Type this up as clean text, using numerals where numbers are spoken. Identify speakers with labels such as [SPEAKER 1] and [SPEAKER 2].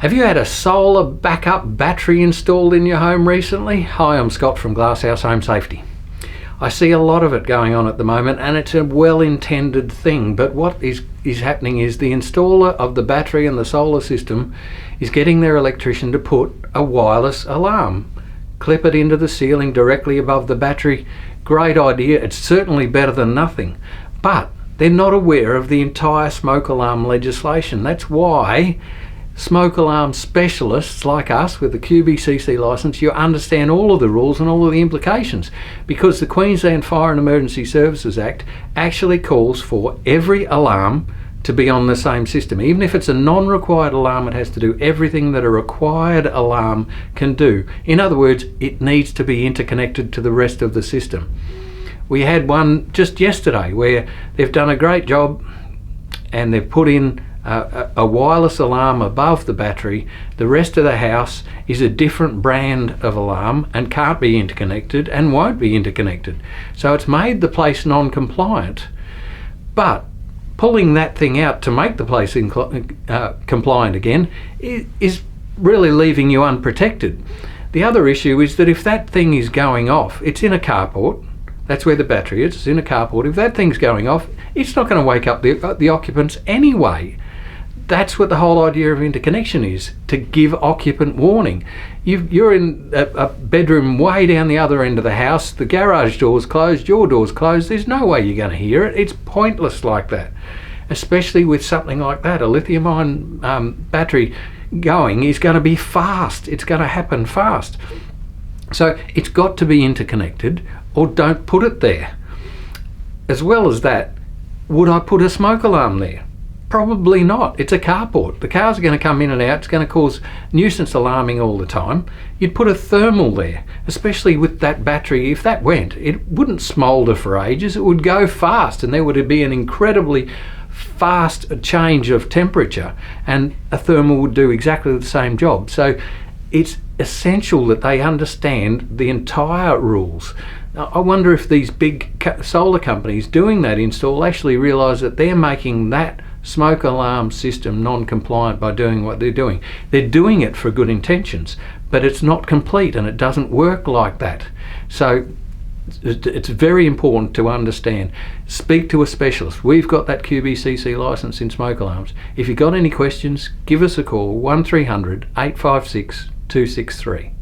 [SPEAKER 1] Have you had a solar backup battery installed in your home recently? Hi, I'm Scott from Glasshouse Home Safety. I see a lot of it going on at the moment, and it's a well-intended thing, but what is happening is the installer of the battery and the solar system is getting their electrician to put a wireless alarm, clip it into the ceiling directly above the battery. Great idea, it's certainly better than nothing, but they're not aware of the entire smoke alarm legislation. That's why smoke alarm specialists like us with the QBCC licence, you understand all of the rules and all of the implications, because the Queensland Fire and Emergency Services Act actually calls for every alarm to be on the same system. Even if it's a non-required alarm, it has to do everything that a required alarm can do. In other words, it needs to be interconnected to the rest of the system. We had one just yesterday where they've done a great job and they've put in a wireless alarm above the battery. The rest of the house is a different brand of alarm and can't be interconnected and won't be interconnected. So it's made the place non-compliant. But pulling that thing out to make the place compliant again is really leaving you unprotected. The other issue is that if that thing is going off, it's in a carport. That's where the battery is. It's in a carport. If that thing's going off, it's not going to wake up the occupants anyway. That's what the whole idea of interconnection is, to give occupant warning. You're in a bedroom way down the other end of the house, the garage door's closed, your door's closed, there's no way you're going to hear it. It's pointless like that, especially with something like that. A lithium-ion battery going is going to be fast. It's going to happen fast. So it's got to be interconnected, or don't put it there. As well as that, would I put a smoke alarm there? Probably not. It's a carport. The cars are going to come in and out. It's going to cause nuisance alarming all the time. You'd put a thermal there, especially with that battery. If that went, it wouldn't smoulder for ages. It would go fast, and there would be an incredibly fast change of temperature, and a thermal would do exactly the same job. So it's essential that they understand the entire rules. Now, I wonder if these big solar companies doing that install actually realise that they're making that smoke alarm system non-compliant by doing what they're doing. They're doing it for good intentions, but it's not complete and it doesn't work like that. So it's very important to understand. Speak to a specialist. We've got that QBCC licence in smoke alarms. If you've got any questions, give us a call, 1300 856 263.